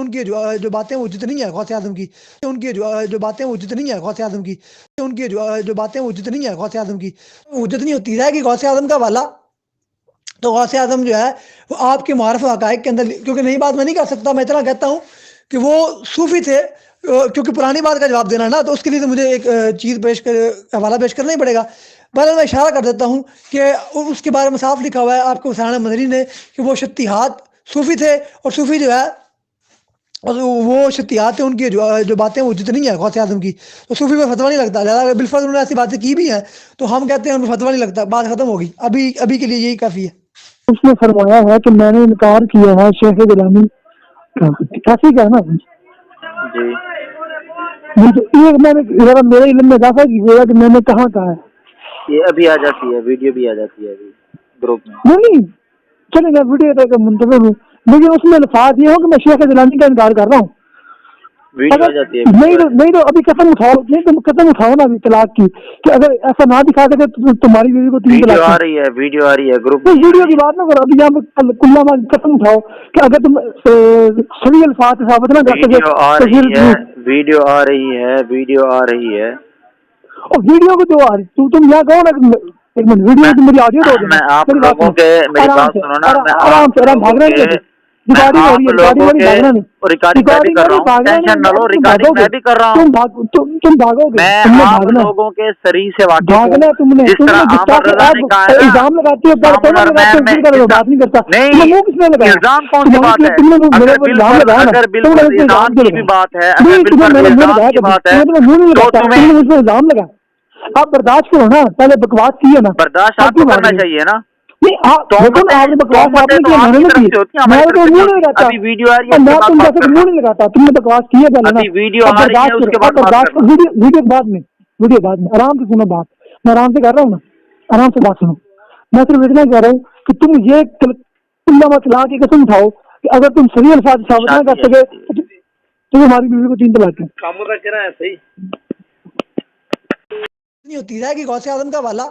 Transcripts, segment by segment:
ان کی جو باتیں وہ جتنی ہیں غوث اعظم کی، ان کی جو باتیں وہ جتنی ہیں غوث اعظم کی، ان کی جو باتیں وہ جتنی ہیں غوث اعظم کی وہ جتنی ہوتی رہے گی غوث اعظم کا والا، تو غوث اعظم جو ہے وہ آپ کے معارف و حقائق کے اندر، کیونکہ نئی بات میں نہیں کہہ سکتا، میں اتنا کہتا ہوں کہ وہ صوفی تھے، کیونکہ پرانی بات کا جواب دینا نا، تو اس کے لیے تو مجھے ایک چیز حوالہ پیش کرنا ہی پڑے گا۔ بہرحال میں اشارہ کر دیتا ہوں کہ اس کے بارے میں صاف لکھا ہوا ہے آپ کو حسین مدنی نے کہ وہ شتیہات صوفی تھے، اور صوفی جو ہے اور وہ شتیات ہیں، ان کی جو باتیں وہ جتنی ہیں غوث اعظم کی، تو صوفی میں فتویٰ نہیں لگتا، لہٰذا بالفرض انہوں نے ایسی باتیں کی بھی ہیں تو ہم کہتے ہیں ان میں فتویٰ نہیں لگتا، بات ختم ہوگی، ابھی کے لیے یہی کافی ہے۔ اس نے فرمایا ہے کہ میں نے انکار کیا ہے شیخ گیلانی کا، ایسے کیا نا جی یہ میں نے ذرا میرے علم میں اضافہ کیجیے گا کہ میں نے کہاں کہا ہے؟ یہ ابھی آ جاتی ہے، ویڈیو بھی آ جاتی ہے ابھی گروپ میں۔ نہیں چلے میں ویڈیو منتظر ہوں، لیکن اس میں الفاظ یہ ہو کہ میں شیخ گیلانی کا انکار کر رہا ہوں۔ ویڈیو آ اگر جاتی ہے، ویڈیو آ جاتی نہیں تو ابھی قسم اٹھاؤ، نہیں تم قسم اٹھاؤ نا ابھی طلاق کی، کہ اگر ایسا نہ دکھا سکے تو تمہاری بیوی کو ہے، 3 ویڈیو طلاق آ ہیں۔ رہی ہے، ویڈیو آ رہی ہے گروپ تو میں۔ ویڈیو کی بات نہ کرو، ابھی یہاں کلا قسم اٹھاؤ کہ اگر تم صحیح الفاظ ثابت نہ کر سکے ویڈیو آ تو رہی پھر ہے، ویڈیو آ رہی ہے، ویڈیو آ رہی ہے۔ اور ویڈیو کو جو آ رہی تم یہاں کہو نا کہ ایک منٹ ویڈیو میں کی میری آڈیو دو دینا، میں آپ میری بات لوگوں سنو کے، میری آرام بات سے، سنو نا، میں آرام آپ سے، آرام لوگوں بھاگنا کے، نہیں ابھی، میں ریکارڈنگ ہو رہی آپ ہے، ریکارڈنگ لوگوں ہو رہی کے، ہے، بھاگنا نہیں، ریکارڈنگ میں بھی ریکارڈنگ کر ہو رہا رہی ہوں، بھاگنا ٹینشن نہیں، نہ لو، ابھی تم ریکارڈنگ بھاگو میں گے، بھی کر رہا ہوں۔ تم بھاگو گے، میں تم نے آپ بھاگنا ہے، لوگوں کے سری سے واقف ہوں، بھاگنا ہے جس تم نے طرح گستاخ احمد رضا نے کہا ہے نا الزام لگاتے ہو، امام پہلے لگاتے الارمین ہو، میں، پھر کرو، بات نہیں کرتا، تم نے نہیں، منہ کس نے لگایا؟ الزام کون سی تمہاری بات ہے؟ تم نے میرے اگر اوپر الزام بالفرض، لگایا نا، اگر تم نے بالفرض مجھ پہ الزام الزام کیوں کی بھی لگایا؟ بات ہے، اگر نہیں تمہیں بالفرض میرا منہ الزام لگایا کی کبھی، بات ہے تمہیں تو منہ نہیں تو لگاتا، تم تمہیں نے مجھ پہ الزام لگا، آپ برداشت کرو نا، پہلے بکواس کی ہے نا، برداشت اب آپ کو کیوں بھاگ کرنا رہے ہو؟ چاہیے نا۔ نہیں دیکھو نا، آپ نے بکواس آپ تہمتیں نے تو کیا، میں آپ نے کی نہیں طرف کی، سے ہوتی ہیں، میں ہماری تو طرف سے منہ نہیں نہیں ہوتی۔ لگاتا، ابھی ویڈیو آ رہی ہے، اور اس میں کے بعد تم بات جیسے کرنا، منہ نہیں لگاتا، تم نے بکواس کی ہے پہلے نا، ابھی ویڈیو اب آ رہی ہے، برداشت اس کرو، کے بعد اب بات برداشت کرنا۔ کرو، ویڈیو بعد میں، ویڈیو بعد میں، آرام سے سنو بات، میں آرام سے کر رہا ہوں نا، آرام سے بات سنو، میں صرف اتنا کہہ رہا ہوں کہ تم یہ اللہ طلاق کی قسم اٹھاؤ کہ اگر تم صحیح الفاظ ثابت نہ شادی کر ہے، سکے شادی ہے۔ تو ہماری بیوی کو 3 طلاق ہیں۔ کاموں کا کہنا ہے صحیح نہیں ہوتی رہے گی غوث اعظم کا والا،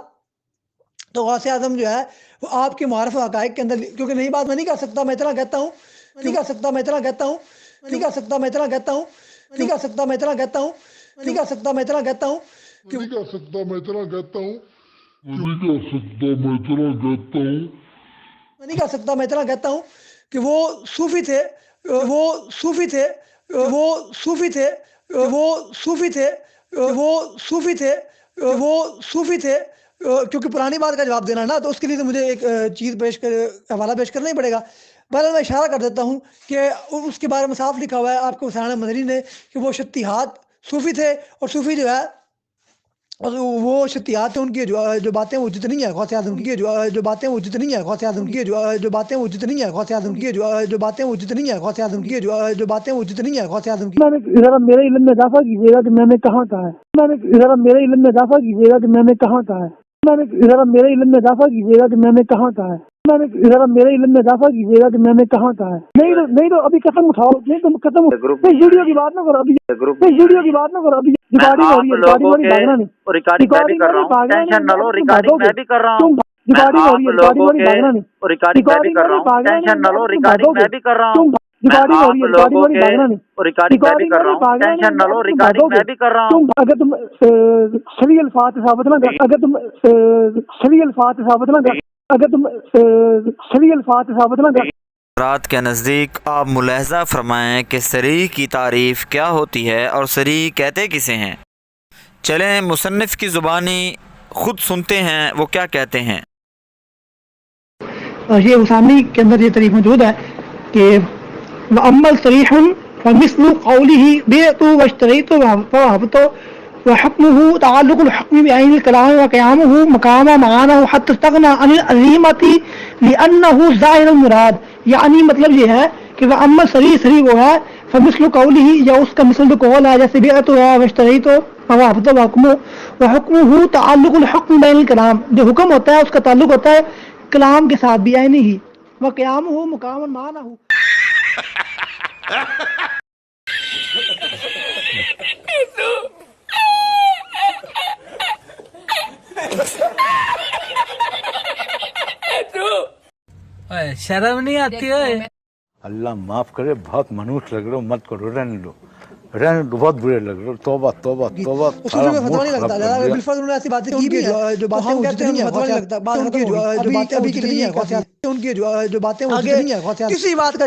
تو غوث اعظم جو ہے وہ آپ کے معارف و حقائق کے اندر، کیونکہ نئی بات میں نہیں کہہ سکتا، میں اتنا کہتا ہوں، نہیں کہہ سکتا، میں اتنا کہتا ہوں، نہیں کہہ سکتا، میں اتنا کہتا ہوں، نہیں کہہ سکتا، میں اتنا کہتا ہوں، نہیں کہہ سکتا، میں اتنا کہتا ہوں، نہیں کہہ سکتا میں اتنا کہتا ہوں، نہیں کہہ سکتا میں اتنا کہتا ہوں، نہیں کہہ سکتا، میں اتنا کہتا ہوں کہ وہ صوفی تھے، وہ صوفی تھے، وہ صوفی تھے، وہ صوفی تھے، وہ صوفی تھے، وہ صوفی تھے، کیونکہ پرانی بات کا جواب دینا نا، تو اس کے لیے تو مجھے ایک چیز حوالہ پیش کرنا ہی پڑے گا۔ بہرحال میں اشارہ کر دیتا ہوں کہ اس کے بارے میں صاف لکھا ہوا ہے آپ کو حسین مدنی نے کہ وہ شتیہات صوفی تھے، اور صوفی جو ہے اور وہ شتیات ہیں، ان کی جو باتیں وہ جتنی ہیں غوث اعظم کی، جو باتیں وہ جتنی ہیں غوث اعظم کی، جو باتیں وہ جتنی ہیں غوث اعظم کی، جو باتیں وہ جتنی ہیں غوث اعظم کی، جو باتیں وہ جتنی ہیں غوث اعظم کی۔ میں نے ذرا میرے علم میں اضافہ کیجیے گا کہ میں نے کہاں کہا ہے، میں نے ذرا میرے علم میں اضافہ کیجیے گا کہ میں نے کہاں کہا ہے، میں نے ذرا میرے علم میں اضافہ کیجیے گا کہ میں نے کہاں کہا ہے، میں نے ذرا میرے علم میں اضافہ کیجیے گا کہ میں نے کہاں کہا ہے، نہیں تو ابھی قسم اٹھاؤ، نہیں تم قسم، گروپ نہیں ویڈیو کی بات نہ کرو ابھی، گروپ نہیں ویڈیو کی بات نہ کرو ابھی، میں ریکارڈنگ ہو رہی آپ ہے، ریکارڈنگ لوگوں ہو رہی کے، ہے، بھاگنا نہیں، ریکارڈنگ میں بھی ریکارڈنگ کر ہو رہا رہی ہوں، بھاگنا ٹینشن نہ نہیں، لو، اب تم ریکارڈنگ بھاگو گے، میں بھی کر رہا ہوں۔ تم میں ریکارڈنگ ہو رہی آپ ہے، ریکارڈنگ لوگوں ہو رہی کے، بھاگنا نہیں، ریکارڈنگ میں بھی ریکارڈنگ کر ہو رہا رہی ہوں، بھاگنا نہیں، ٹینشن نہ لو، اب تم ریکارڈنگ بھاگو میں گے، بھی کر رہا ہوں۔ تم میں ریکارڈنگ ہو رہی آپ ہے، ریکارڈنگ ہو لوگوں رہی کے، بھاگنا نہیں، ریکارڈنگ میں بھی ریکارڈنگ کر ہو رہا رہی ہوں، بھاگنا ٹینشن نہ نہیں، اب لو، تم بھاگو ریکارڈنگ گے، میں بھی کر رہا ہوں۔ تم اگر تم صحیح الفاظ ثابت نہ کر، اگر تم صحیح الفاظ ثابت نہ کر، اگر تم صحیح الفاظ ثابت نہ کر۔ رات کے نزدیک آپ ملاحظہ فرمائیں کہ صریح کی تعریف کیا ہوتی ہے اور صریح کہتے کسے ہیں۔ چلیں مصنف کی زبانی خود سنتے ہیں وہ کیا کہتے ہیں۔ یہ اسامی کے اندر یہ طریق موجود ہے کہ وَأَمَّا الصَّرِيحُ فَمِثْلُ قَوْلِهِ بِعْتُ وَاشْتَرَيْتُ وَوَهَبْتُ وحكمه تعلق الحكم بعين الكلام وقيامه مقام معانه حتى استغنى عن العزيمة لأنه ظاهر المراد، یعنی مطلب یہ ہے کہ وہ اما سری وہ ہے فمثل قوله، یا اس کا مثل قول ہے جیسے بیعت ہے واشتریت ووهبت وحكمه تعلق الحكم بين الكلام، جو حکم ہوتا ہے اس کا تعلق ہوتا ہے کلام کے ساتھ بھی عینی ہی، وقیامه مقام معناه۔ شرم نہیں آتی ہے؟ اللہ معاف کرے، بہت منوس لگ رہے ہو، مت کرو، رہنے دو، بہت برے لگ رہے ہو، توبہ توبہ توبہ، اصول میں فتویٰ نہیں لگتا، لہٰذا بالفرض انہوں نے ایسی باتیں کی بھی ہیں جو باتیں وہ جتنی ہیں فتویٰ نہیں لگتا، ان کی جو باتیں ابھی کے لیے نہیں ہے، ان کی جو باتیں وہ جتنی ہیں کسی بات کا